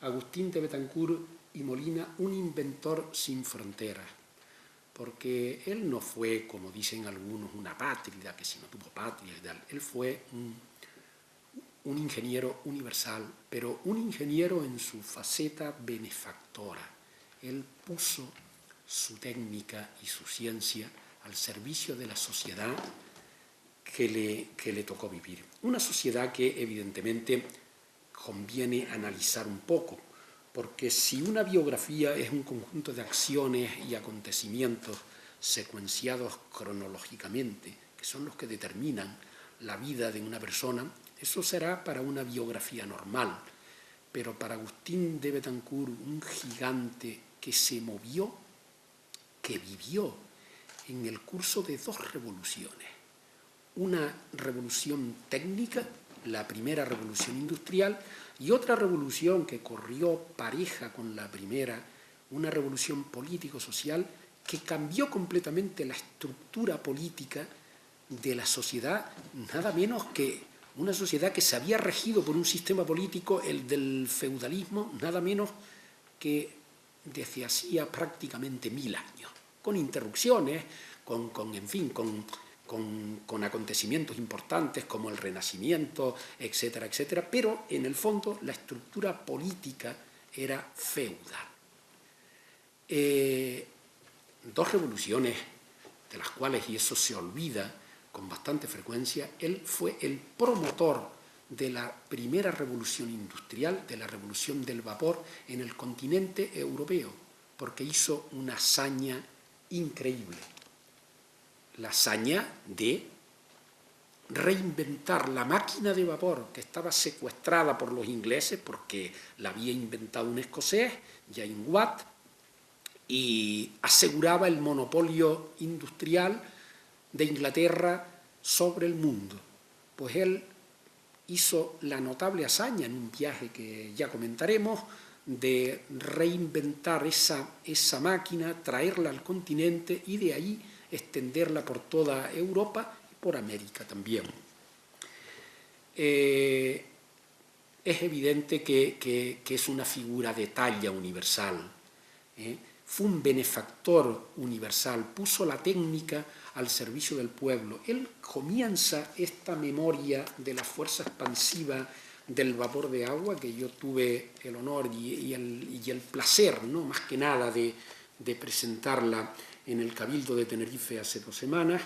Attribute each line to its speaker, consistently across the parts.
Speaker 1: Agustín de Betancourt y Molina un inventor sin fronteras, porque él no fue, como dicen algunos, una pátrida, que si no tuvo patria y tal. Él fue un ingeniero universal, pero un ingeniero en su faceta benefactora. Él puso su técnica y su ciencia al servicio de la sociedad que le tocó vivir. Una sociedad que evidentemente conviene analizar un poco, porque si una biografía es un conjunto de acciones y acontecimientos secuenciados cronológicamente, que son los que determinan la vida de una persona, eso será para una biografía normal, pero para Agustín de Betancourt, un gigante que se movió, que vivió en el curso de dos revoluciones. Una revolución técnica, la primera revolución industrial, y otra revolución que corrió pareja con la primera, una revolución político-social que cambió completamente la estructura política de la sociedad, nada menos que una sociedad que se había regido por un sistema político, el del feudalismo, nada menos que desde hacía prácticamente 1000 años, con interrupciones, con acontecimientos importantes como el Renacimiento, etcétera, etcétera, pero en el fondo la estructura política era feudal. Dos revoluciones de las cuales, y eso se olvida con bastante frecuencia, él fue el promotor de la primera revolución industrial, de la revolución del vapor en el continente europeo, porque hizo una hazaña increíble. La hazaña de reinventar la máquina de vapor que estaba secuestrada por los ingleses porque la había inventado un escocés, James Watt, y aseguraba el monopolio industrial de Inglaterra sobre el mundo. Pues él hizo la notable hazaña en un viaje que ya comentaremos de reinventar esa máquina, traerla al continente y de ahí extenderla por toda Europa y por América también. Es evidente que es una figura de talla universal. Fue un benefactor universal, puso la técnica al servicio del pueblo. Él comienza esta memoria de la fuerza expansiva del vapor de agua, que yo tuve el honor y el placer, ¿no?, más que nada, de presentarla en el Cabildo de Tenerife hace 2 semanas.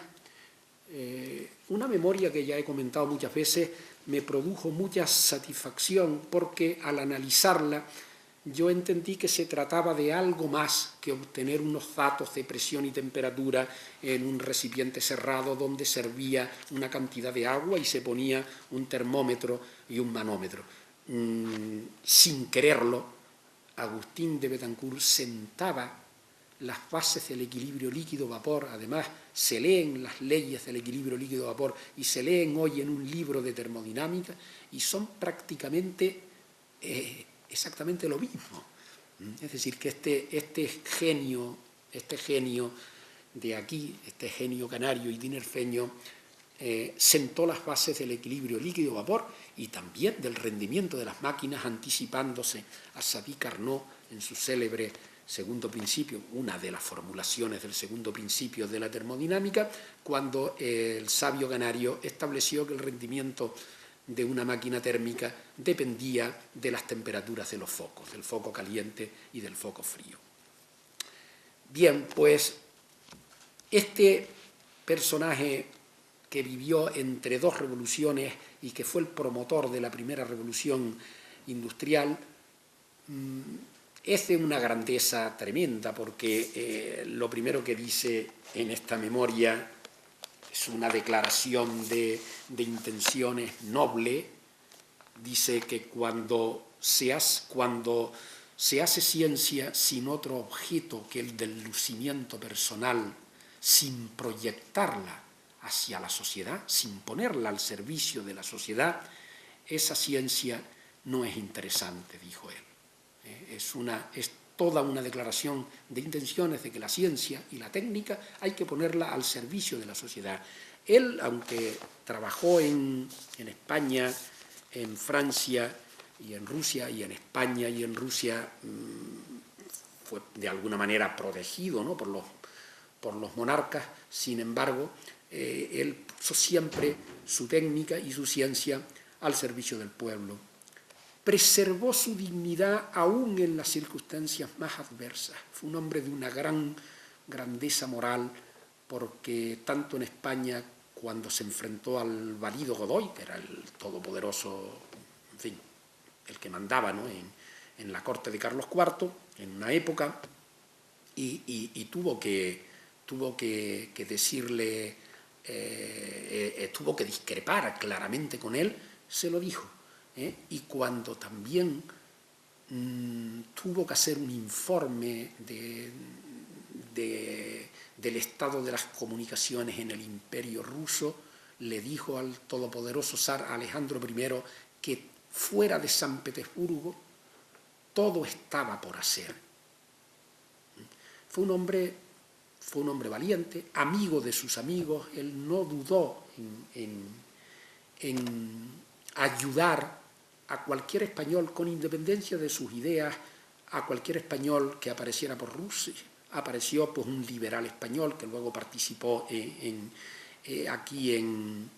Speaker 1: Una memoria que ya he comentado muchas veces me produjo mucha satisfacción porque al analizarla yo entendí que se trataba de algo más que obtener unos datos de presión y temperatura en un recipiente cerrado donde servía una cantidad de agua y se ponía un termómetro y un manómetro. Sin quererlo, Agustín de Betancourt sentaba las bases del equilibrio líquido-vapor. Además, se leen las leyes del equilibrio líquido-vapor y se leen hoy en un libro de termodinámica y son prácticamente exactamente lo mismo. Es decir, que este genio de aquí, este genio canario y tinerfeño, sentó las bases del equilibrio líquido-vapor y también del rendimiento de las máquinas, anticipándose a Sadi Carnot en su célebre segundo principio, una de las formulaciones del segundo principio de la termodinámica, cuando el sabio canario estableció que el rendimiento de una máquina térmica dependía de las temperaturas de los focos, del foco caliente y del foco frío. Bien, pues este personaje que vivió entre 2 revoluciones y que fue el promotor de la primera revolución industrial, es de una grandeza tremenda, porque lo primero que dice en esta memoria es una declaración de intenciones noble. Dice que cuando se hace ciencia sin otro objeto que el del lucimiento personal, sin proyectarla hacia la sociedad, sin ponerla al servicio de la sociedad, esa ciencia no es interesante, dijo él. Es toda una declaración de intenciones de que la ciencia y la técnica hay que ponerla al servicio de la sociedad. Él, aunque trabajó en España, en Francia y en Rusia, y en España y en Rusia fue de alguna manera protegido, ¿no?, por los monarcas. Sin embargo, él puso siempre su técnica y su ciencia al servicio del pueblo. Preservó su dignidad aún en las circunstancias más adversas. Fue un hombre de una gran grandeza moral, porque tanto en España, cuando se enfrentó al valido Godoy, que era el todopoderoso, en fin, el que mandaba, ¿no?, en la corte de Carlos IV, en una época, y tuvo que decirle, tuvo que discrepar claramente con él, se lo dijo. Y cuando también tuvo que hacer un informe del estado de las comunicaciones en el Imperio ruso, le dijo al todopoderoso zar Alejandro I que fuera de San Petersburgo todo estaba por hacer. Fue un hombre valiente, amigo de sus amigos. Él no dudó en ayudar a cualquier español, con independencia de sus ideas, a cualquier español que apareciera por Rusia. Apareció pues un liberal español que luego participó aquí en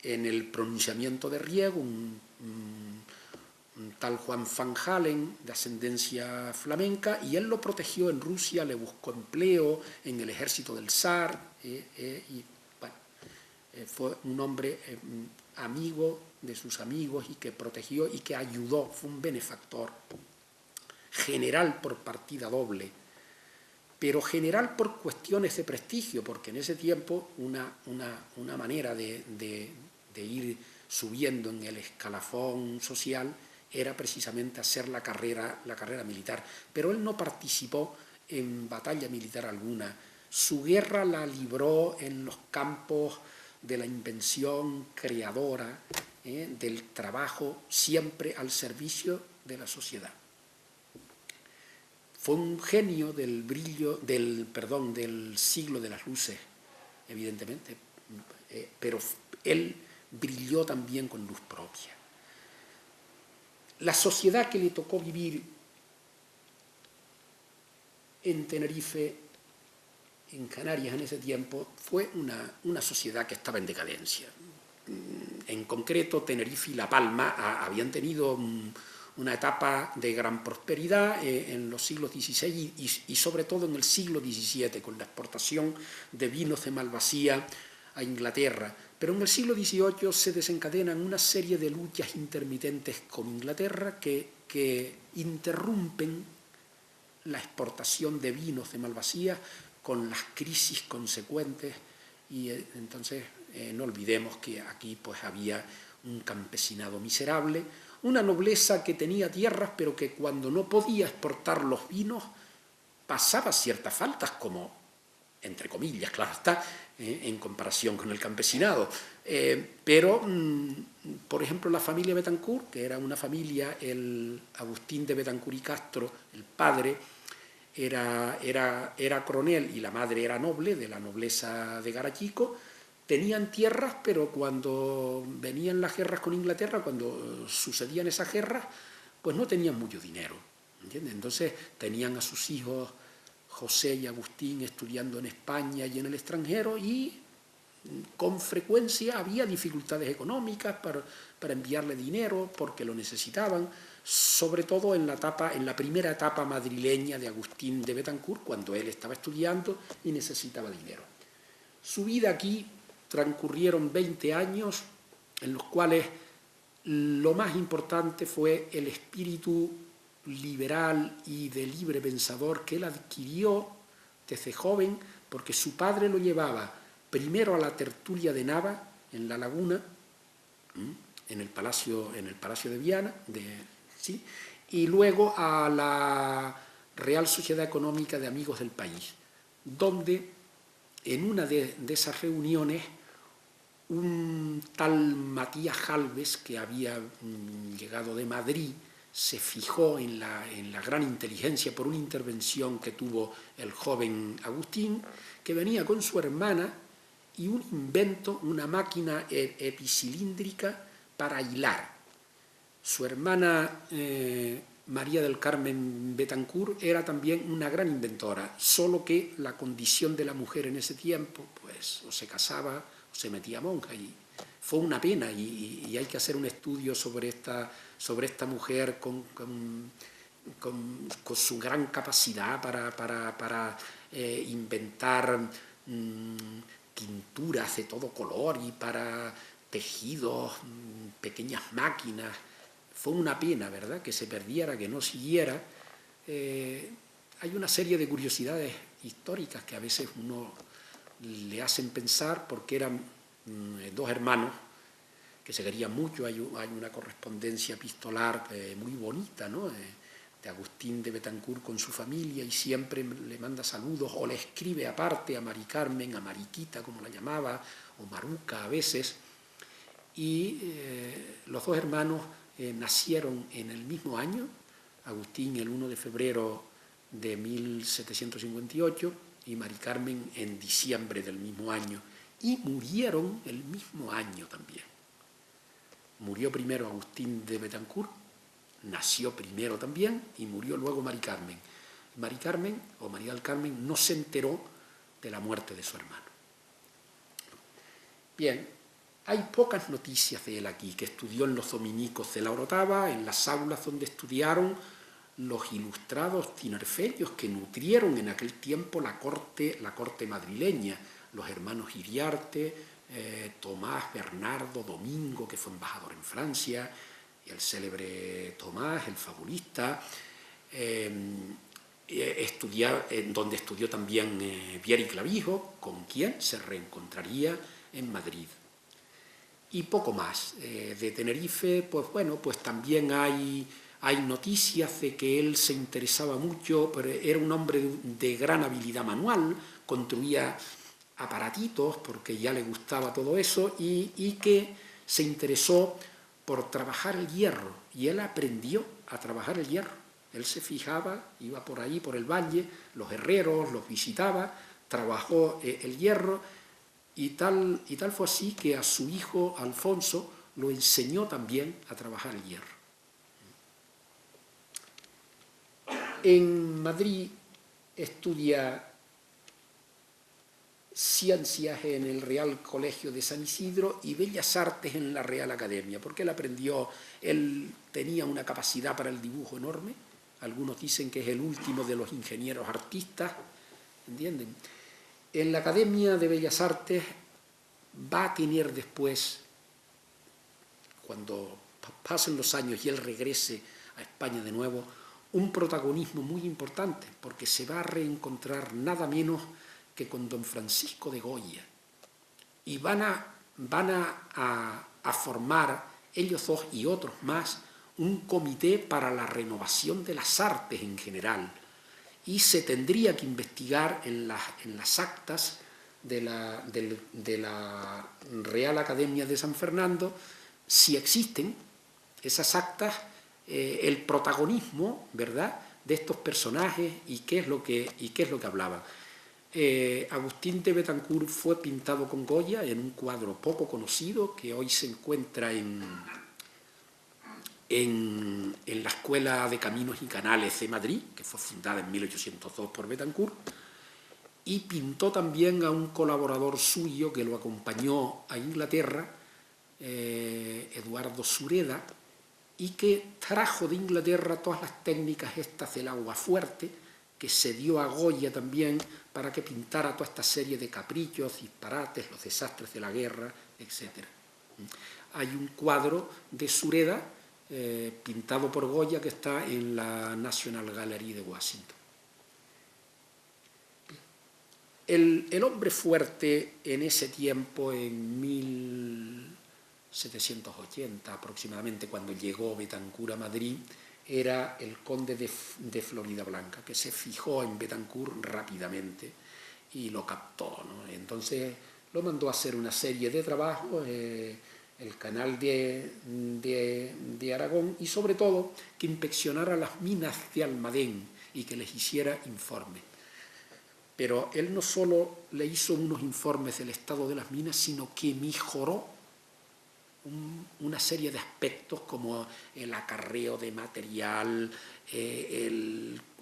Speaker 1: el pronunciamiento de Riego, un tal Juan Van Halen, de ascendencia flamenca, y él lo protegió en Rusia, le buscó empleo en el ejército del zar, y bueno, fue un hombre amigo de sus amigos y que protegió y que ayudó, fue un benefactor, general por partida doble, pero general por cuestiones de prestigio, porque en ese tiempo una manera de ir subiendo en el escalafón social era precisamente hacer la carrera militar. Pero él no participó en batalla militar alguna. Su guerra la libró en los campos de la invención creadora, del trabajo, siempre al servicio de la sociedad. Fue un genio del siglo de las luces, evidentemente, pero él brilló también con luz propia. La sociedad que le tocó vivir en Tenerife, en Canarias en ese tiempo, fue una sociedad que estaba en decadencia. En concreto, Tenerife y La Palma habían tenido una etapa de gran prosperidad en los siglos XVI y sobre todo en el siglo XVII, con la exportación de vinos de Malvasía a Inglaterra. Pero en el siglo XVIII se desencadenan una serie de luchas intermitentes con Inglaterra que interrumpen la exportación de vinos de Malvasía con las crisis consecuentes, y entonces no olvidemos que aquí pues había un campesinado miserable, una nobleza que tenía tierras pero que cuando no podía exportar los vinos pasaba ciertas faltas, como, entre comillas, claro está, en comparación con el campesinado. Pero, por ejemplo, la familia Betancourt, que era una familia, el Agustín de Betancourt y Castro, el padre, era coronel y la madre era noble, de la nobleza de Garachico. Tenían tierras, pero cuando venían las guerras con Inglaterra, cuando sucedían esas guerras, pues no tenían mucho dinero, ¿entiendes? Entonces tenían a sus hijos José y Agustín estudiando en España y en el extranjero, y con frecuencia había dificultades económicas para enviarle dinero porque lo necesitaban, sobre todo en la primera etapa madrileña de Agustín de Betancourt, cuando él estaba estudiando y necesitaba dinero. Su vida aquí transcurrieron 20 años en los cuales lo más importante fue el espíritu liberal y de libre pensador que él adquirió desde joven, porque su padre lo llevaba primero a la tertulia de Nava, en La Laguna, en el Palacio de Viana, ¿sí?, y luego a la Real Sociedad Económica de Amigos del País, donde en una de esas reuniones un tal Matías Jalves, que había llegado de Madrid, se fijó en la gran inteligencia por una intervención que tuvo el joven Agustín, que venía con su hermana y un invento, una máquina epicilíndrica para hilar. Su hermana María del Carmen Betancourt era también una gran inventora, solo que la condición de la mujer en ese tiempo, pues o se casaba o se metía monja, y fue una pena, y hay que hacer un estudio sobre esta mujer con su gran capacidad para inventar pinturas de todo color y para tejidos, pequeñas máquinas. Fue una pena, ¿verdad?, que se perdiera, que no siguiera. Hay una serie de curiosidades históricas que a veces uno le hacen pensar, porque eran dos hermanos que se querían mucho. Hay una correspondencia epistolar muy bonita, ¿no?, de Agustín de Betancourt con su familia, y siempre le manda saludos o le escribe aparte a Mari Carmen, a Mariquita, como la llamaba, o Maruca a veces. Y los dos hermanos nacieron en el mismo año, Agustín el 1 de febrero de 1758 y Mari Carmen en diciembre del mismo año, y murieron el mismo año también. Murió primero Agustín de Betancourt, nació primero también, y murió luego Mari Carmen. Mari Carmen, o María del Carmen, no se enteró de la muerte de su hermano. Bien, hay pocas noticias de él aquí, que estudió en los dominicos de la Orotava, en las aulas donde estudiaron los ilustrados tinerfelios que nutrieron en aquel tiempo la corte madrileña, los hermanos Iriarte, Tomás, Bernardo, Domingo, que fue embajador en Francia, y el célebre Tomás, el fabulista, donde estudió también Vieri Clavijo, con quien se reencontraría en Madrid. Y poco más. De Tenerife, pues bueno, pues también hay noticias de que él se interesaba mucho, pero era un hombre de gran habilidad manual, construía aparatitos porque ya le gustaba todo eso, y que se interesó por trabajar el hierro, y él aprendió a trabajar el hierro. Él se fijaba, iba por ahí, por el valle, los herreros, los visitaba, trabajó el hierro, y tal fue así que a su hijo Alfonso lo enseñó también a trabajar el hierro. En Madrid estudia Ciencias en el Real Colegio de San Isidro y Bellas Artes en la Real Academia, porque él tenía una capacidad para el dibujo enorme. Algunos dicen que es el último de los ingenieros artistas, ¿entienden? En la Academia de Bellas Artes va a tener después, cuando pasen los años y él regrese a España de nuevo, un protagonismo muy importante, porque se va a reencontrar nada menos que con don Francisco de Goya, y van a formar ellos dos y otros más un comité para la renovación de las artes en general, y se tendría que investigar en las actas de la Real Academia de San Fernando si existen esas actas, el protagonismo, ¿verdad?, de estos personajes y qué es lo que hablaban. Agustín de Betancourt fue pintado con Goya en un cuadro poco conocido que hoy se encuentra en la Escuela de Caminos y Canales de Madrid, que fue fundada en 1802 por Betancourt, y pintó también a un colaborador suyo que lo acompañó a Inglaterra, Eduardo Sureda, y que trajo de Inglaterra todas las técnicas estas del agua fuerte, que se dio a Goya también para que pintara toda esta serie de caprichos, disparates, los desastres de la guerra, etc. Hay un cuadro de Sureda pintado por Goya que está en la National Gallery de Washington. El hombre fuerte en ese tiempo, en 1780 aproximadamente, cuando llegó Betancourt a Madrid, era el conde de Floridablanca, que se fijó en Betancourt rápidamente y lo captó, ¿no? Entonces lo mandó a hacer una serie de trabajos, el canal de Aragón, y sobre todo que inspeccionara las minas de Almadén y que les hiciera informes. Pero él no solo le hizo unos informes del estado de las minas, sino que mejoró una serie de aspectos como el acarreo de material,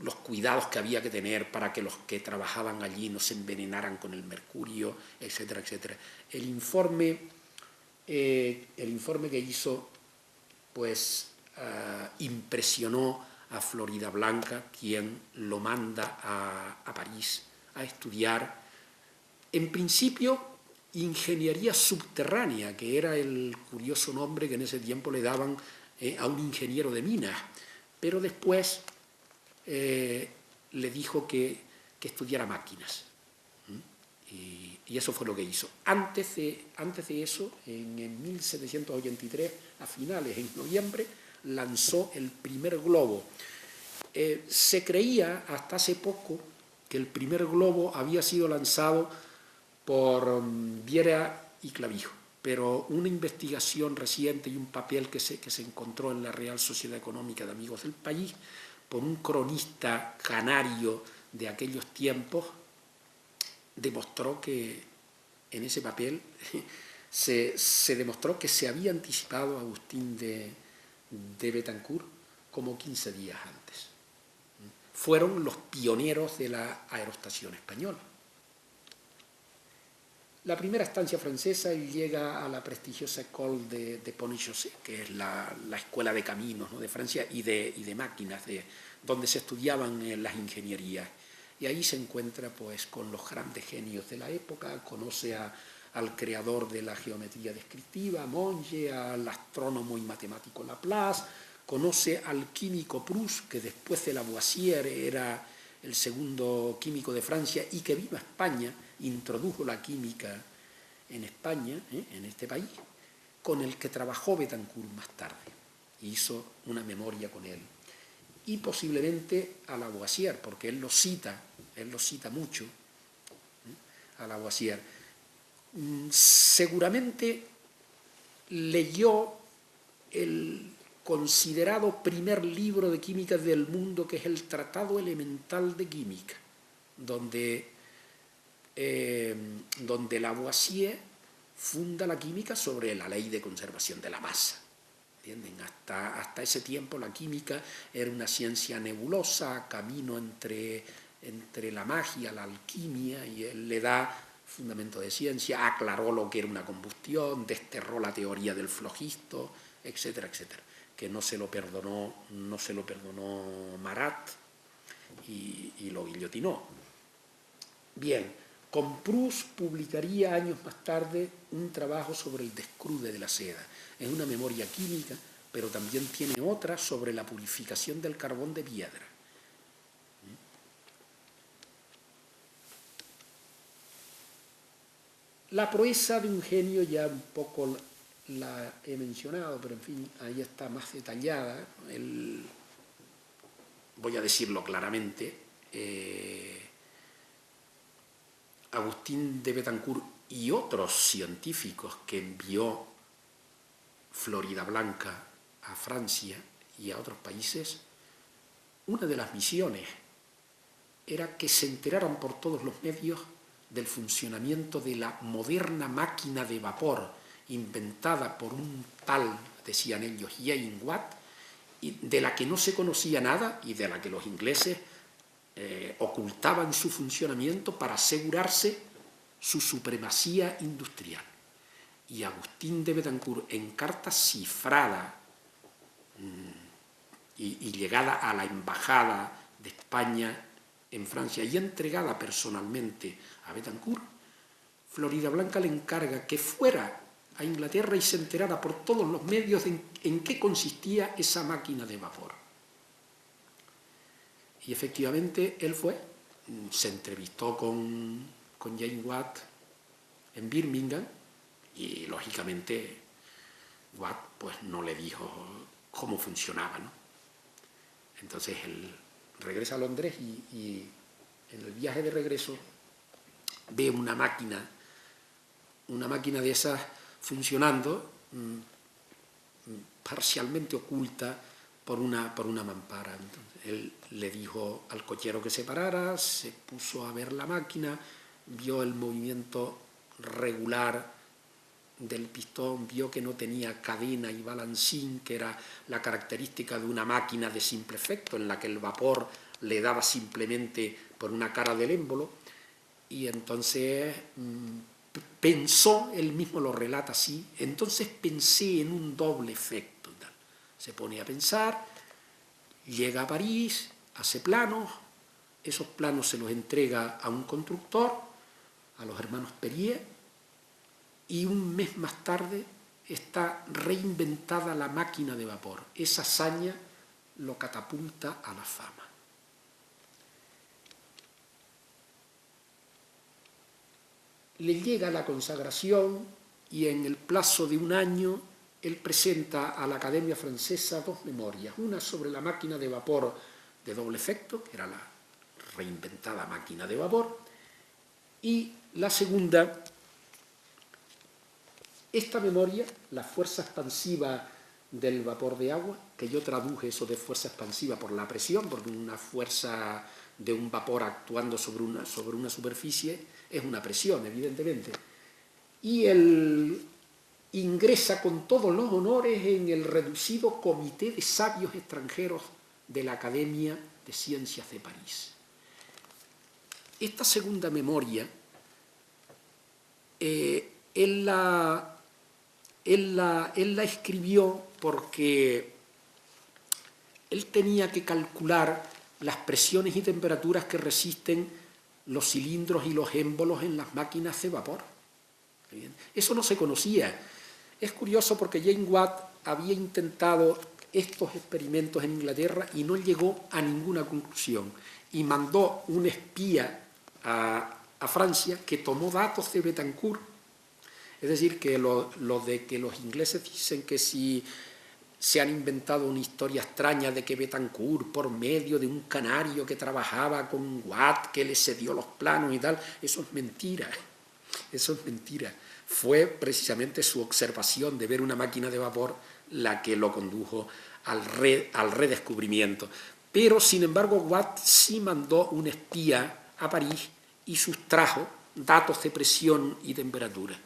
Speaker 1: los cuidados que había que tener para que los que trabajaban allí no se envenenaran con el mercurio, etcétera, etcétera. El informe que hizo, pues, impresionó a Floridablanca, quien lo manda a París a estudiar, en principio, ingeniería subterránea, que era el curioso nombre que en ese tiempo le daban a un ingeniero de minas, pero después le dijo que estudiara máquinas. Y eso fue lo que hizo. Antes de eso, en 1783, a finales, en noviembre, lanzó el primer globo. Se creía hasta hace poco que el primer globo había sido lanzado por Viera y Clavijo, pero una investigación reciente y un papel que se encontró en la Real Sociedad Económica de Amigos del País por un cronista canario de aquellos tiempos demostró que en ese papel se demostró que se había anticipado a Agustín de Betancourt como 15 días antes. Fueron los pioneros de la aerostación española. La primera estancia francesa llega a la prestigiosa École de Pont-et-Chaussée, que es la escuela de caminos, ¿no?, de Francia y de máquinas, donde se estudiaban las ingenierías. Y ahí se encuentra, pues, con los grandes genios de la época, conoce al creador de la geometría descriptiva, Monge, al astrónomo y matemático Laplace, conoce al químico Proust, que después de Lavoisier era el segundo químico de Francia y que vino a España, introdujo la química en España, en este país, con el que trabajó Betancourt más tarde. Hizo una memoria con él. Y posiblemente a Lavoisier, porque él lo cita mucho, a Lavoisier. Seguramente leyó el considerado primer libro de química del mundo, que es el Tratado Elemental de Química, donde Lavoisier funda la química sobre la ley de conservación de la masa. ¿Entienden? Hasta ese tiempo la química era una ciencia nebulosa, camino entre la magia, la alquimia, y él le da fundamento de ciencia, aclaró lo que era una combustión, desterró la teoría del flogisto, etcétera, etcétera, que no se lo perdonó Marat y lo guillotinó. Bien, con Proust publicaría años más tarde un trabajo sobre el descrude de la seda. Es una memoria química, pero también tiene otra sobre la purificación del carbón de piedra. La proeza de un genio ya un poco la he mencionado, pero en fin, ahí está más detallada. Voy a decirlo claramente, Agustín de Betancourt y otros científicos que envió Floridablanca a Francia y a otros países, una de las misiones era que se enteraran por todos los medios del funcionamiento de la moderna máquina de vapor inventada por un tal, decían ellos, James Watt, de la que no se conocía nada y de la que los ingleses ocultaban su funcionamiento para asegurarse su supremacía industrial. Y Agustín de Betancourt, en carta cifrada y llegada a la embajada de España en Francia y entregada personalmente a Betancourt, Floridablanca le encarga que fuera a Inglaterra y se enterara por todos los medios en qué consistía esa máquina de vapor. Y efectivamente él fue, se entrevistó con James Watt en Birmingham y lógicamente Watt pues no le dijo cómo funcionaba, ¿no? Entonces él regresa a Londres y en el viaje de regreso ve una máquina de esas funcionando, parcialmente oculta por una mampara. Entonces, él le dijo al cochero que se parara, se puso a ver la máquina, vio el movimiento regular del pistón vio que no tenía cadena y balancín, que era la característica de una máquina de simple efecto, en la que el vapor le daba simplemente por una cara del émbolo, y entonces pensó, él mismo lo relata así, entonces pensé en un doble efecto. Se pone a pensar, llega a París, hace planos, esos planos se los entrega a un constructor, a los hermanos Perrier, y un mes más tarde está reinventada la máquina de vapor. Esa hazaña lo catapulta a la fama. Le llega la consagración y en el plazo de un año él presenta a la Academia Francesa dos memorias, una sobre la máquina de vapor de doble efecto, que era la reinventada máquina de vapor, y la segunda, esta memoria, la fuerza expansiva del vapor de agua, que yo traduje eso de fuerza expansiva por la presión, porque una fuerza de un vapor actuando sobre una superficie es una presión, evidentemente. Y él ingresa con todos los honores en el reducido Comité de Sabios Extranjeros de la Academia de Ciencias de París. Esta segunda memoria, él la escribió porque él tenía que calcular las presiones y temperaturas que resisten los cilindros y los émbolos en las máquinas de vapor. Eso no se conocía. Es curioso porque James Watt había intentado estos experimentos en Inglaterra y no llegó a ninguna conclusión. Y mandó un espía a Francia que tomó datos de Betancourt. Es decir, que lo de que los ingleses dicen que si se han inventado una historia extraña de que Betancourt, por medio de un canario que trabajaba con Watt, que le cedió los planos y tal, eso es mentira. Eso es mentira. Fue precisamente su observación de ver una máquina de vapor la que lo condujo al redescubrimiento. Pero, sin embargo, Watt sí mandó un espía a París y sustrajo datos de presión y temperatura.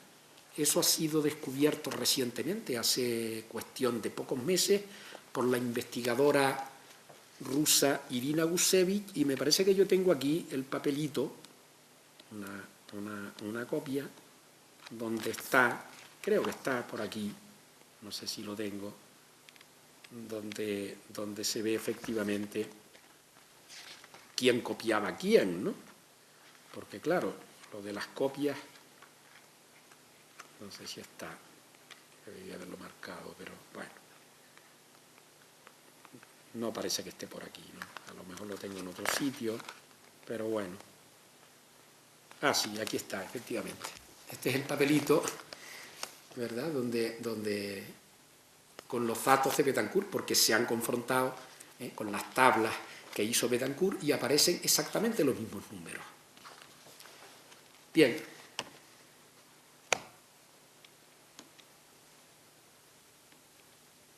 Speaker 1: Eso ha sido descubierto recientemente, hace cuestión de pocos meses, por la investigadora rusa Irina Gusevich, y me parece que yo tengo aquí el papelito, una copia, donde está, creo que está por aquí, no sé si lo tengo, donde se ve efectivamente quién copiaba a quién, ¿no? Porque claro, lo de las copias, no sé si está, debería haberlo marcado, pero bueno, no parece que esté por aquí, ¿no? A lo mejor lo tengo en otro sitio, pero bueno. Ah, sí, aquí está, efectivamente. Este es el papelito, ¿verdad?, donde con los datos de Betancourt, porque se han confrontado con las tablas que hizo Betancourt y aparecen exactamente los mismos números. Bien.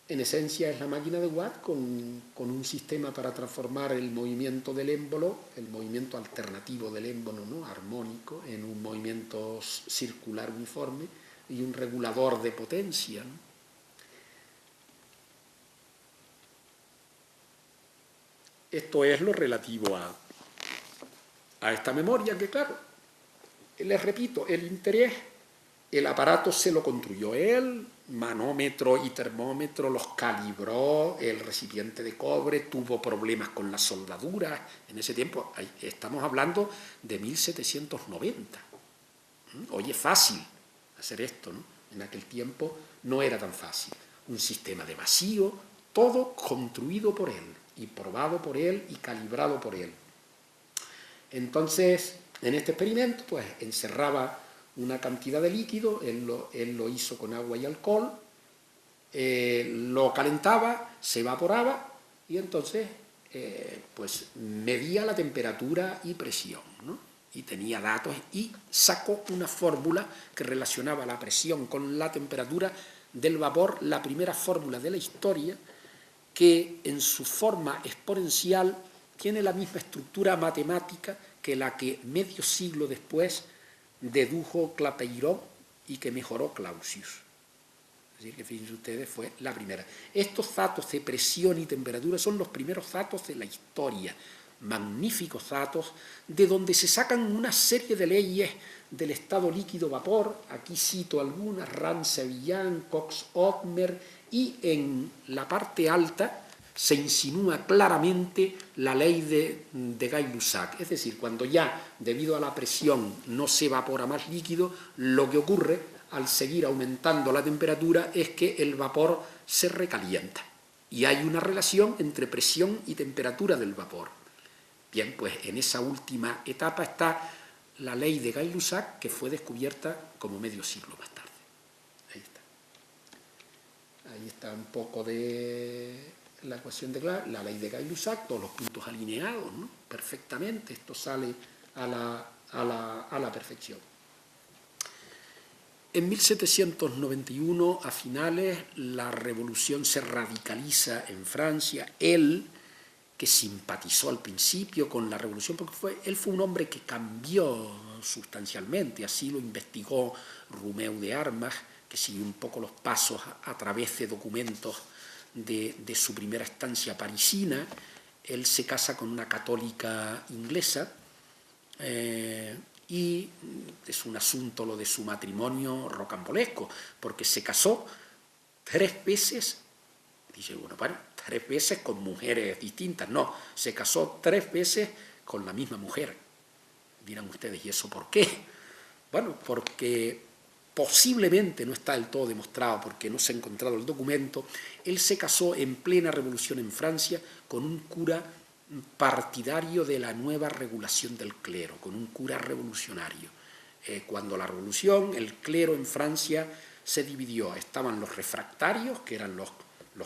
Speaker 1: En esencia es la máquina de Watt con un sistema para transformar el movimiento del émbolo, el movimiento alternativo del émbolo, ¿no?, armónico, en un movimiento circular uniforme y un regulador de potencia, ¿no? Esto es lo relativo a esta memoria, que claro, les repito, el interés, el aparato se lo construyó él, manómetro y termómetro los calibró, el recipiente de cobre tuvo problemas con las soldaduras. En ese tiempo, estamos hablando de 1790. Hoy es fácil hacer esto, ¿no? En aquel tiempo no era tan fácil. Un sistema de vacío, todo construido por él, y probado por él y calibrado por él. Entonces, en este experimento, pues encerraba una cantidad de líquido, él lo hizo con agua y alcohol, lo calentaba, se evaporaba y entonces pues medía la temperatura y presión, ¿no? Y tenía datos y sacó una fórmula que relacionaba la presión con la temperatura del vapor, la primera fórmula de la historia, que en su forma exponencial tiene la misma estructura matemática que la que medio siglo después dedujo Clapeyron y que mejoró Clausius. Es decir, que fíjense ustedes, fue la primera. Estos datos de presión y temperatura son los primeros datos de la historia, magníficos datos, de donde se sacan una serie de leyes del estado líquido-vapor. Aquí cito algunas: Rance-Villan, Cox-Ottmer, y en la parte alta se insinúa claramente la ley de Gay-Lussac. Es decir, cuando ya, debido a la presión, no se evapora más líquido, lo que ocurre al seguir aumentando la temperatura es que el vapor se recalienta. Y hay una relación entre presión y temperatura del vapor. Bien, pues en esa última etapa está la ley de Gay-Lussac, que fue descubierta como medio siglo más tarde. Ahí está. Ahí está un poco de la ecuación de la ley de Gay-Lussac, todos los puntos alineados, ¿no? Perfectamente, esto sale a la perfección. En 1791, a finales, la revolución se radicaliza en Francia. Él, que simpatizó al principio con la revolución, porque él fue un hombre que cambió sustancialmente, así lo investigó Romeu de Armas, que siguió un poco los pasos a través de documentos de su primera estancia parisina. Él se casa con una católica inglesa, y es un asunto lo de su matrimonio rocambolesco, porque se casó 3 veces, dice uno, bueno, 3 veces con mujeres distintas. No, se casó 3 veces con la misma mujer. Dirán ustedes, ¿y eso por qué? Bueno, porque posiblemente, no está del todo demostrado porque no se ha encontrado el documento, él se casó en plena revolución en Francia con un cura partidario de la nueva regulación del clero, con un cura revolucionario. Cuando la revolución, el clero en Francia se dividió. Estaban los refractarios, que eran los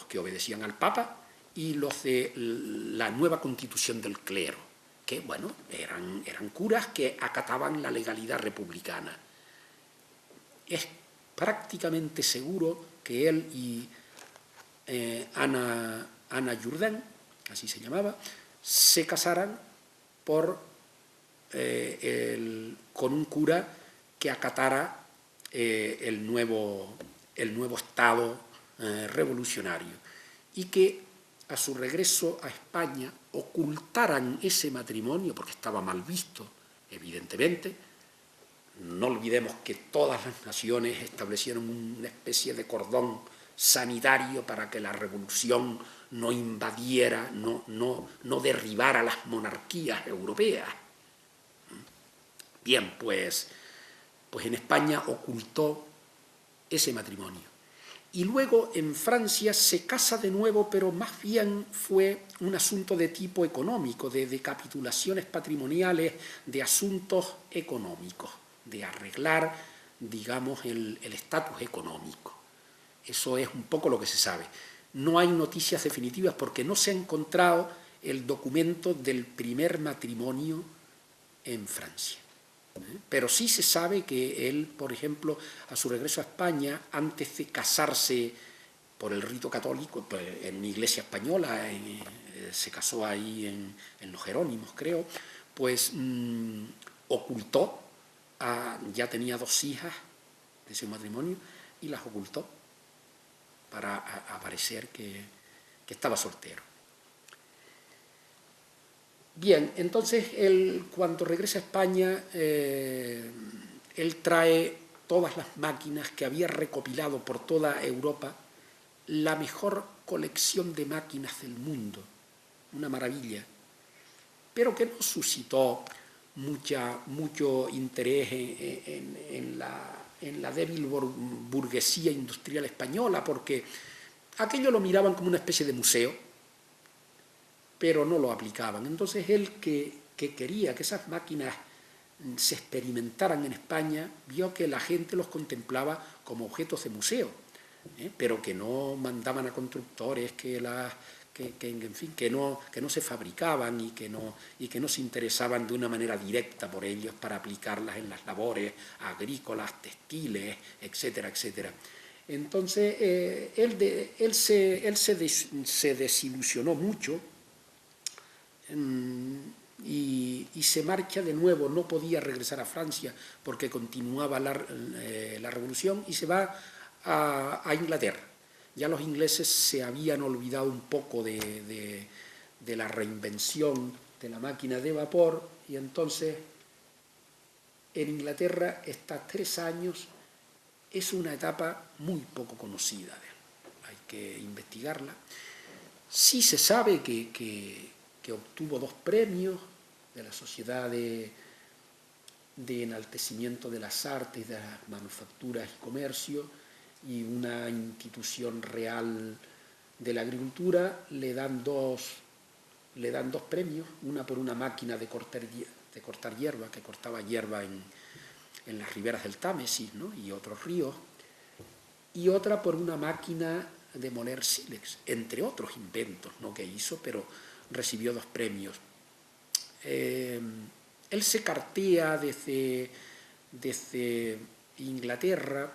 Speaker 1: que obedecían al Papa, y los de la nueva constitución del clero, que, bueno, eran curas que acataban la legalidad republicana. Es prácticamente seguro que él y Ana Jourdain, así se llamaba, se casaran con un cura que acatara el nuevo Estado revolucionario, y que a su regreso a España ocultaran ese matrimonio, porque estaba mal visto, evidentemente. No olvidemos que todas las naciones establecieron una especie de cordón sanitario para que la revolución no invadiera, no derribara las monarquías europeas. Bien, pues en España ocultó ese matrimonio. Y luego en Francia se casa de nuevo, pero más bien fue un asunto de tipo económico, de capitulaciones patrimoniales, de asuntos económicos, de arreglar, digamos, el estatus económico. Eso es un poco lo que se sabe. No hay noticias definitivas porque no se ha encontrado el documento del primer matrimonio en Francia. Pero sí se sabe que él, por ejemplo, a su regreso a España, antes de casarse por el rito católico, en una iglesia española, se casó ahí en los Jerónimos, creo, pues ocultó, ya tenía 2 hijas de ese matrimonio, y las ocultó para aparecer que estaba soltero. Bien, entonces él, cuando regresa a España, él trae todas las máquinas que había recopilado por toda Europa, la mejor colección de máquinas del mundo, una maravilla, pero que no suscitó mucho interés en la débil burguesía industrial española, porque aquello lo miraban como una especie de museo, pero no lo aplicaban. Entonces él, que quería que esas máquinas se experimentaran en España, vio que la gente los contemplaba como objetos de museo, pero que no mandaban a constructores, en fin, que no se fabricaban y que no se interesaban de una manera directa por ellos para aplicarlas en las labores agrícolas, textiles, etcétera, etcétera. Entonces él se desilusionó mucho, y se marcha de nuevo, no podía regresar a Francia porque continuaba la revolución, y se va a Inglaterra. Ya los ingleses se habían olvidado un poco de la reinvención de la máquina de vapor, y entonces en Inglaterra está 3 años. Es una etapa muy poco conocida de él, hay que investigarla. Sí se sabe que obtuvo 2 premios de la Sociedad de Enaltecimiento de las Artes, de las Manufacturas y Comercio, y una institución real de la agricultura le dan dos premios, una por una máquina de cortar hierba, que cortaba hierba en las riberas del Támesis, ¿no?, y otros ríos, y otra por una máquina de moler sílex, entre otros inventos, ¿no?, que hizo, pero recibió 2 premios. Él se cartea desde Inglaterra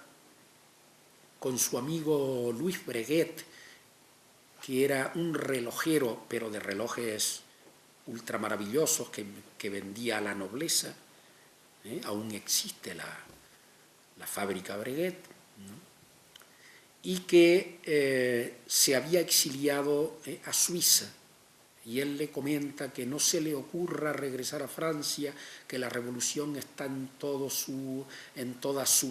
Speaker 1: con su amigo Louis Breguet, que era un relojero, pero de relojes ultramaravillosos que vendía a la nobleza. Aún existe la fábrica Breguet, ¿no?, y que se había exiliado a Suiza, y él le comenta que no se le ocurra regresar a Francia, que la revolución está en toda su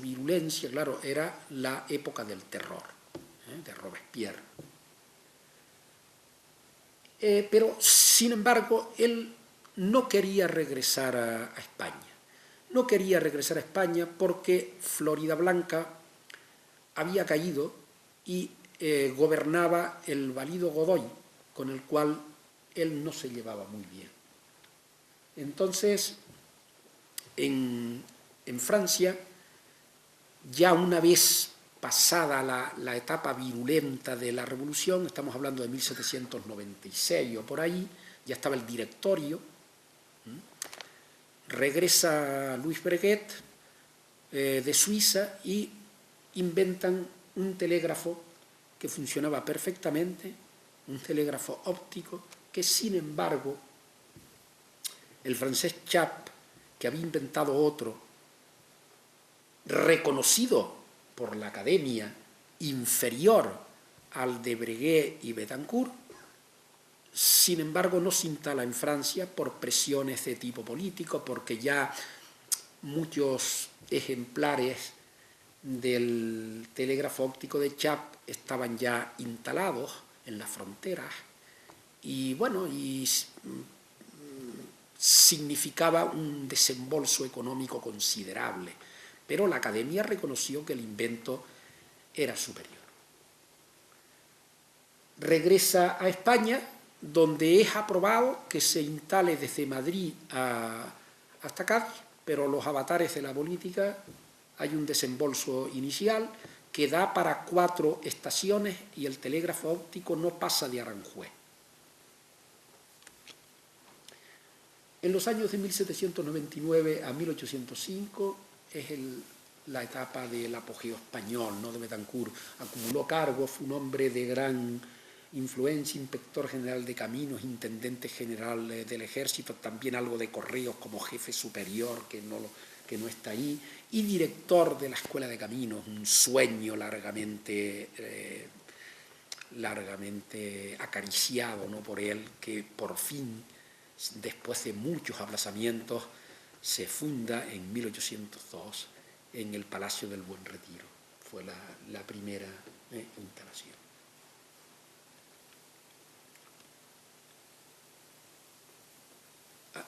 Speaker 1: virulencia. Claro, era la época del terror, de Robespierre. Pero, sin embargo, él no quería regresar a España. No quería regresar a España porque Floridablanca había caído y gobernaba el valido Godoy, con el cual él no se llevaba muy bien. Entonces, en Francia, ya una vez pasada la etapa virulenta de la revolución, estamos hablando de 1796 o por ahí, ya estaba el directorio, regresa Louis Breguet de Suiza y inventan un telégrafo que funcionaba perfectamente, un telégrafo óptico, que sin embargo el francés Chap, que había inventado otro, reconocido por la academia, inferior al de Breguet y Betancourt, sin embargo no se instala en Francia por presiones de tipo político, porque ya muchos ejemplares del telégrafo óptico de Chap estaban ya instalados en las fronteras, y bueno, significaba un desembolso económico considerable, pero la academia reconoció que el invento era superior. Regresa a España, donde es aprobado que se instale desde Madrid hasta Cádiz, pero los avatares de la política, hay un desembolso inicial que da para 4 estaciones y el telégrafo óptico no pasa de Aranjuez. En los años de 1799 a 1805 es la etapa del apogeo español, ¿no?, de Betancourt. Acumuló cargos, fue un hombre de gran influencia, inspector general de caminos, intendente general del ejército, también algo de correos como jefe superior, que no está ahí, y director de la Escuela de Caminos, un sueño largamente acariciado, ¿no?, por él, que por fin, después de muchos aplazamientos, se funda en 1802 en el Palacio del Buen Retiro. Fue la primera instalación.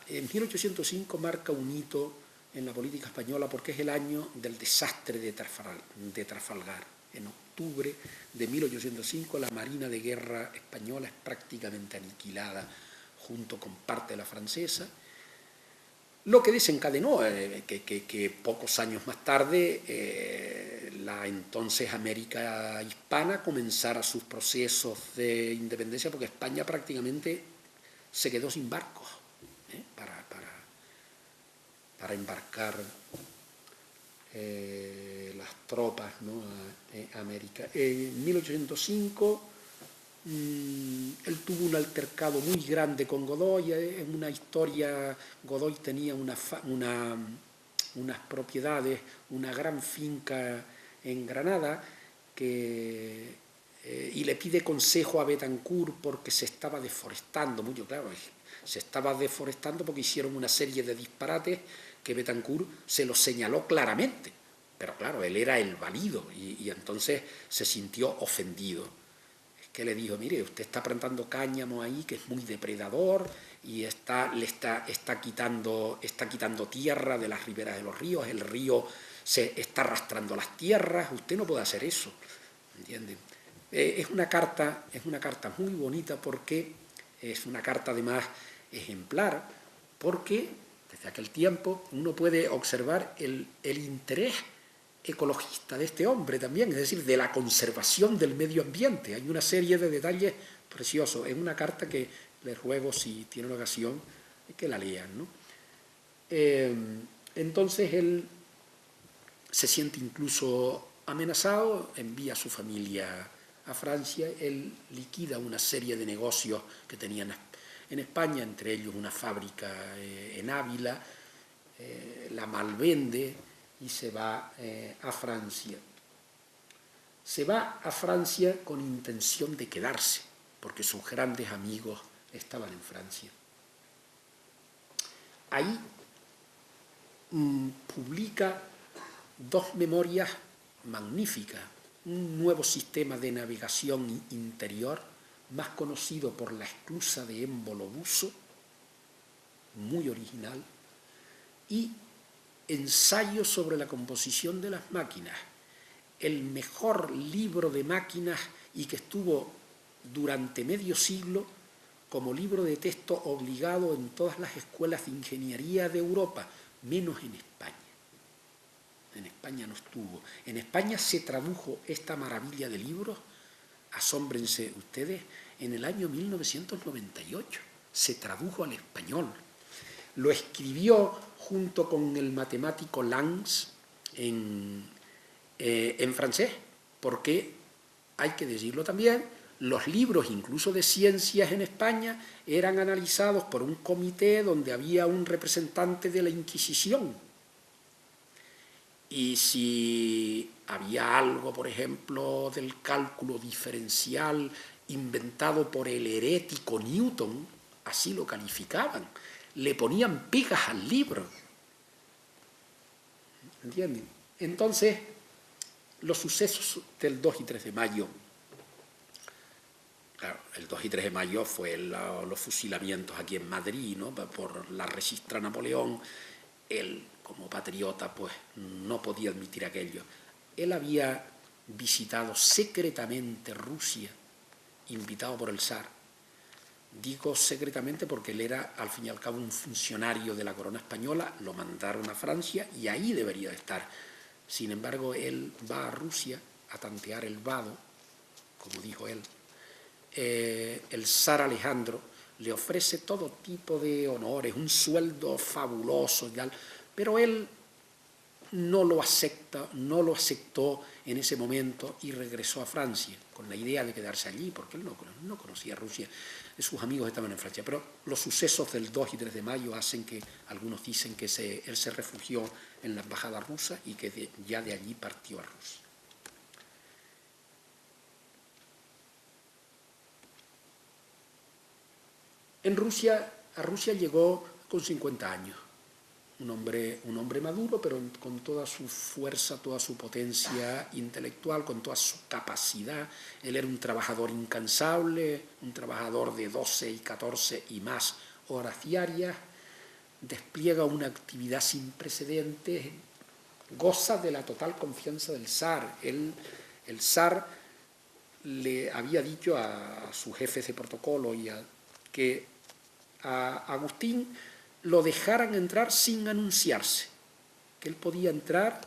Speaker 1: En 1805 marca un hito en la política española porque es el año del desastre de Trafalgar. En octubre de 1805 la Marina de Guerra española es prácticamente aniquilada junto con parte de la francesa, lo que desencadenó que pocos años más tarde la entonces América hispana comenzara sus procesos de independencia, porque España prácticamente se quedó sin barcos para embarcar las tropas, ¿no?, a América. En 1805 Él tuvo un altercado muy grande con Godoy. En una historia, Godoy tenía unas propiedades, una gran finca en Granada, y le pide consejo a Betancourt porque se estaba deforestando mucho, claro, se estaba deforestando porque hicieron una serie de disparates que Betancourt se los señaló claramente, pero claro, él era el válido y entonces se sintió ofendido. Es que le dijo, mire, usted está plantando cáñamo ahí que es muy depredador y está quitando tierra de las riberas de los ríos, el río se está arrastrando las tierras, usted no puede hacer eso, ¿entiende? Es una carta muy bonita porque es una carta además ejemplar, porque desde aquel tiempo uno puede observar el interés ecologista de este hombre también, es decir, de la conservación del medio ambiente. Hay una serie de detalles preciosos. Es una carta que les ruego, si tienen ocasión, que la lean, ¿no? Entonces él se siente incluso amenazado, envía a su familia a Francia, él liquida una serie de negocios que tenían en España, entre ellos una fábrica en Ávila, la malvende y se va a Francia. Se va a Francia con intención de quedarse, porque sus grandes amigos estaban en Francia. Ahí publica dos memorias magníficas, un nuevo sistema de navegación interior, más conocido por la esclusa de Émbolo Buso, muy original, y ensayo sobre la composición de las máquinas, el mejor libro de máquinas y que estuvo durante medio siglo como libro de texto obligado en todas las escuelas de ingeniería de Europa, menos en España. En España no estuvo. En España se tradujo esta maravilla de libros, asómbrense ustedes, en el año 1998. Se tradujo al español. Lo escribió junto con el matemático Lange en francés, porque, hay que decirlo también, los libros incluso de ciencias en España eran analizados por un comité donde había un representante de la Inquisición. Y si había algo, por ejemplo, del cálculo diferencial inventado por el herético Newton, así lo calificaban, le ponían pegas al libro. ¿Entienden? Entonces, los sucesos del 2 y 3 de mayo, claro, el 2 y 3 de mayo fue los fusilamientos aquí en Madrid, ¿no? Por la resistra a Napoleón. Él, como patriota, pues no podía admitir aquello. Él había visitado secretamente Rusia, invitado por el zar. Digo secretamente porque él era, al fin y al cabo, un funcionario de la corona española, lo mandaron a Francia y ahí debería de estar. Sin embargo, él va a Rusia a tantear el vado, como dijo él. El zar Alejandro le ofrece todo tipo de honores, un sueldo fabuloso y tal, pero él no lo aceptó en ese momento y regresó a Francia con la idea de quedarse allí, porque él no conocía Rusia, sus amigos estaban en Francia. Pero los sucesos del 2 y 3 de mayo hacen que algunos dicen que él se refugió en la embajada rusa y que ya de allí partió a Rusia. A Rusia llegó con 50 años. Un hombre maduro, pero con toda su fuerza, toda su potencia intelectual, con toda su capacidad. Él era un trabajador incansable, un trabajador de 12 y 14 y más horas diarias, despliega una actividad sin precedentes, goza de la total confianza del zar. El zar le había dicho a sus jefes de protocolo que a Agustín lo dejaran entrar sin anunciarse, que él podía entrar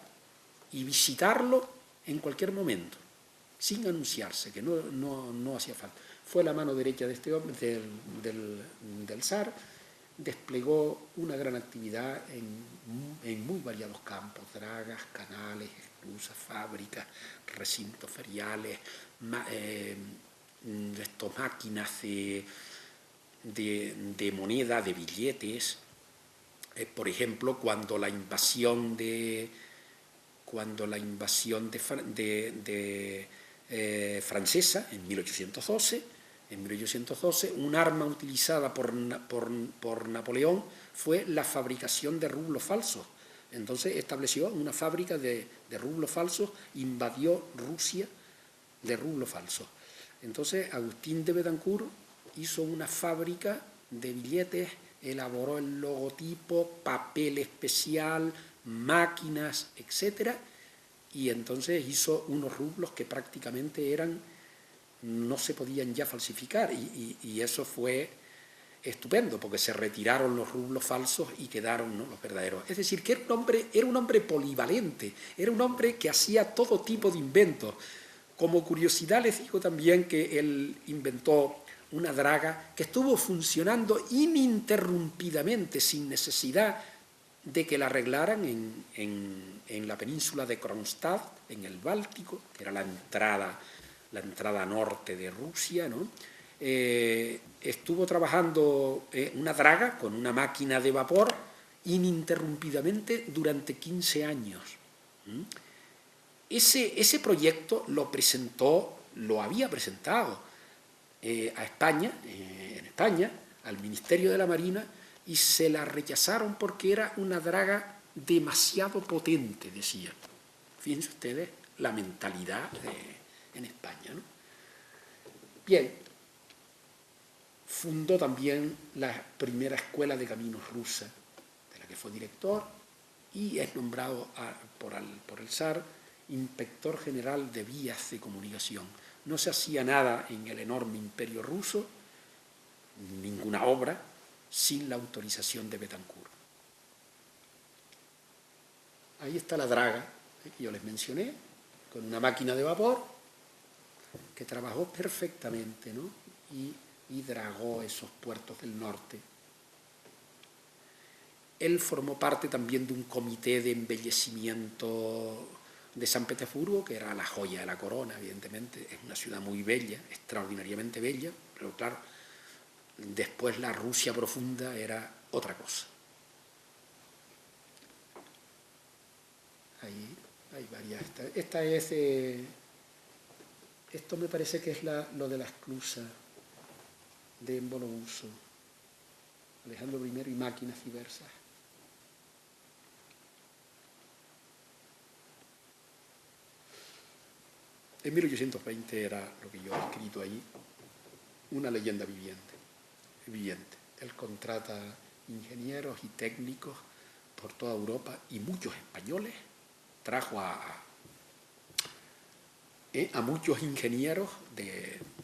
Speaker 1: y visitarlo en cualquier momento, sin anunciarse, que no hacía falta. Fue la mano derecha de este hombre, del zar, desplegó una gran actividad en muy variados campos, dragas, canales, esclusas, fábricas, recintos feriales, estas máquinas de moneda, de billetes. Por ejemplo, cuando la invasión francesa en 1812, un arma utilizada por Napoleón fue la fabricación de rublos falsos. Entonces estableció una fábrica de rublos falsos, invadió Rusia de rublos falsos. Entonces Agustín de Betancourt hizo una fábrica de billetes, elaboró el logotipo, papel especial, máquinas, etc. Y entonces hizo unos rublos que prácticamente no se podían ya falsificar, y eso fue estupendo, porque se retiraron los rublos falsos y quedaron, ¿no?, los verdaderos. Es decir, que era un hombre polivalente, era un hombre que hacía todo tipo de inventos. Como curiosidad les digo también que él inventó una draga que estuvo funcionando ininterrumpidamente, sin necesidad de que la arreglaran en la península de Kronstadt, en el Báltico, que era la entrada norte de Rusia, ¿no? Estuvo trabajando una draga con una máquina de vapor ininterrumpidamente durante 15 años. Ese proyecto lo había presentado a España, en España, al Ministerio de la Marina, y se la rechazaron porque era una draga demasiado potente, decían. Fíjense ustedes la mentalidad en España, ¿no? Bien, fundó también la primera escuela de caminos rusa, de la que fue director, y es nombrado por el zar inspector general de vías de comunicación. No se hacía nada en el enorme imperio ruso, ninguna obra, sin la autorización de Betancourt. Ahí está la draga que yo les mencioné, con una máquina de vapor que trabajó perfectamente, ¿no?, y dragó esos puertos del norte. Él formó parte también de un comité de embellecimiento de San Petersburgo, que era la joya de la corona, evidentemente. Es una ciudad muy bella, extraordinariamente bella, pero claro, después la Rusia profunda era otra cosa. Ahí hay varias. Esto me parece que es lo de la esclusa de Embolo-Uso, Alejandro I y máquinas diversas. En 1820 era lo que yo he escrito ahí, una leyenda viviente. Él contrata ingenieros y técnicos por toda Europa, y muchos españoles. Trajo a muchos ingenieros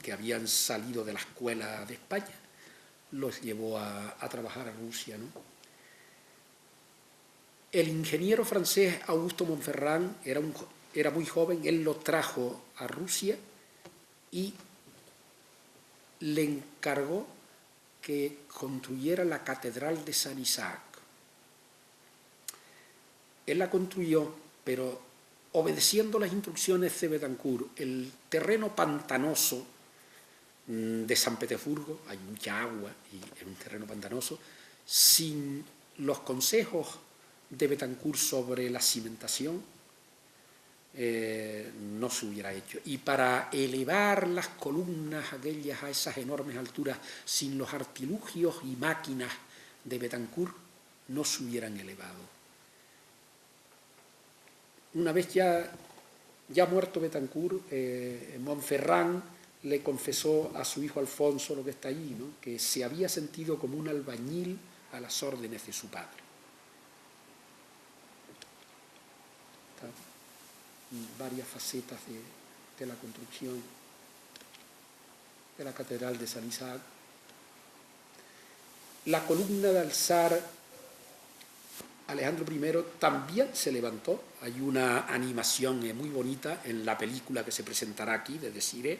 Speaker 1: que habían salido de la escuela de España, los llevó a trabajar a Rusia, ¿no? El ingeniero francés Augusto Montferrand era muy joven. Él lo trajo a Rusia y le encargó que construyera la catedral de San Isaac. Él la construyó, pero obedeciendo las instrucciones de Betancourt. El terreno pantanoso de San Petersburgo, hay mucha agua y es un terreno pantanoso, sin los consejos de Betancourt sobre la cimentación, no se hubiera hecho. Y para elevar las columnas aquellas a esas enormes alturas, sin los artilugios y máquinas de Betancourt, no se hubieran elevado. Una vez ya muerto Betancourt, Montferrand le confesó a su hijo Alfonso, lo que está ahí, ¿no?, que se había sentido como un albañil a las órdenes de su padre. Varias facetas de la construcción de la catedral de San Isaac. La columna de alzar Alejandro I también se levantó. Hay una animación muy bonita en la película que se presentará aquí, de Desiré.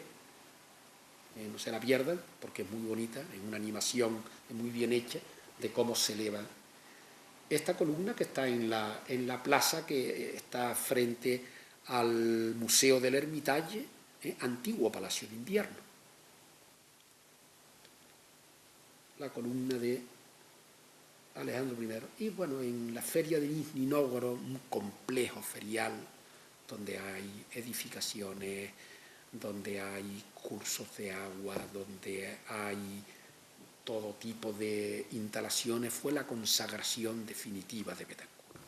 Speaker 1: No se la pierdan, porque es muy bonita, es una animación muy bien hecha de cómo se eleva esta columna, que está en la plaza que está frente al Museo del Hermitage, antiguo Palacio de Invierno. la columna de Alejandro I. Y bueno, en la feria de Nizhny Nóvgorod, un complejo ferial donde hay edificaciones, donde hay cursos de agua, donde hay todo tipo de instalaciones, fue la consagración definitiva de Betancourt.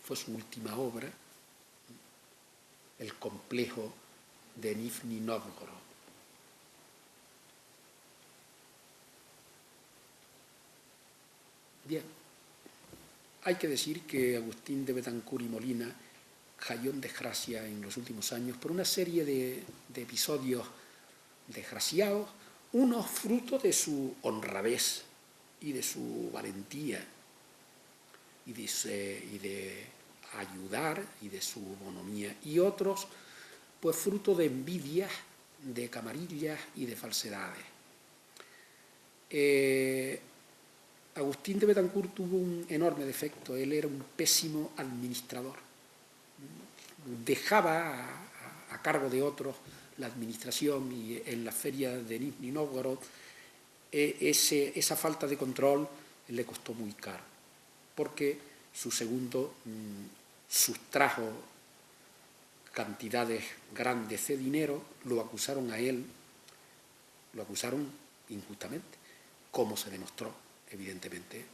Speaker 1: Fue su última obra, el complejo de Nizhny Nóvgorod. Bien, hay que decir que Agustín de Betancourt y Molina cayó en desgracia en los últimos años por una serie de episodios desgraciados, unos frutos de su honradez y de su valentía y de ayudar y de su bonomía, y otros pues fruto de envidias, de camarillas y de falsedades. Agustín de Betancourt tuvo un enorme defecto: él era un pésimo administrador. Dejaba a cargo de otros la administración, y en la feria de Nizhny Nóvgorod esa falta de control le costó muy caro, porque su segundo sustrajo cantidades grandes de dinero, lo acusaron a él, lo acusaron injustamente, como se demostró. Evidentemente,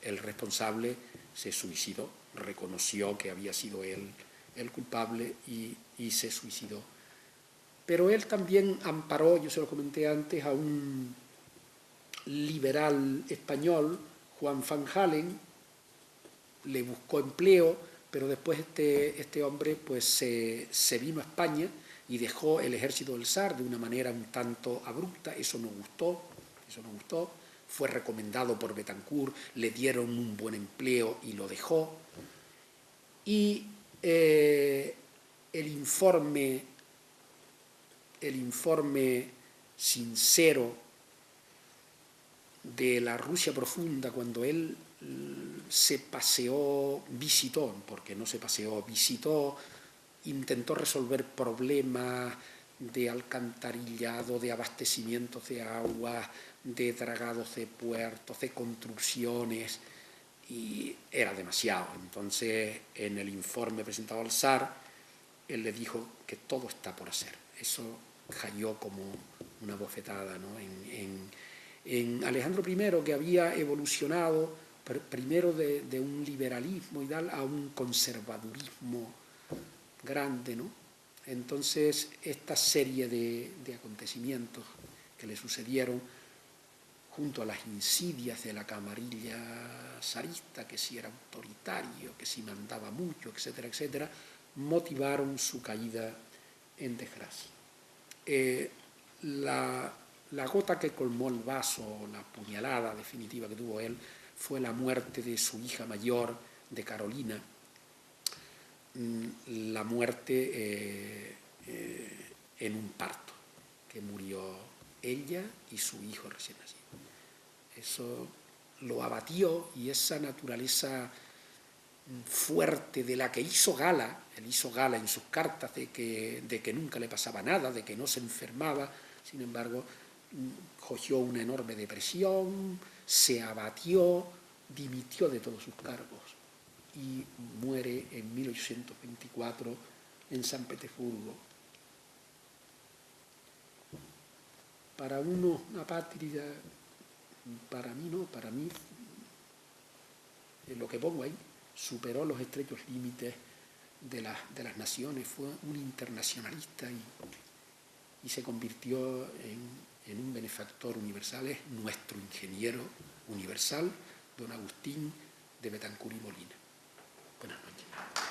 Speaker 1: el responsable se suicidó, reconoció que había sido él el culpable y se suicidó. Pero él también amparó, yo se lo comenté antes, a un liberal español, Juan Van Halen, le buscó empleo, pero después este hombre pues se vino a España y dejó el ejército del zar de una manera un tanto abrupta. Eso no gustó. Fue recomendado por Betancourt, le dieron un buen empleo y lo dejó. Y el informe sincero de la Rusia profunda, cuando él se paseó, visitó, porque no se paseó, visitó, intentó resolver problemas de alcantarillado, de abastecimientos de agua, de dragados de puertos, de construcciones, y era demasiado. Entonces, en el informe presentado al zar, él le dijo que todo está por hacer. Eso cayó como una bofetada, ¿no? En Alejandro I, que había evolucionado primero de un liberalismo y tal a un conservadurismo grande, ¿no? Entonces, esta serie de acontecimientos que le sucedieron, junto a las insidias de la camarilla zarista, que si era autoritario, que si mandaba mucho, etcétera, etcétera, motivaron su caída en desgracia. La gota que colmó el vaso, la puñalada definitiva que tuvo él, fue la muerte de su hija mayor, de Carolina, la muerte en un parto, que murió ella y su hijo recién nacido. Eso lo abatió, y esa naturaleza fuerte de la que hizo gala, él hizo gala en sus cartas de que nunca le pasaba nada, de que no se enfermaba. Sin embargo, cogió una enorme depresión, se abatió, dimitió de todos sus cargos y muere en 1824 en San Petersburgo. Para uno, una patria, para mí no, para mí, lo que pongo ahí, superó los estrechos límites de las naciones, fue un internacionalista y se convirtió en un benefactor universal. Es nuestro ingeniero universal, don Agustín de Betancourt y Molina. Buenas noches.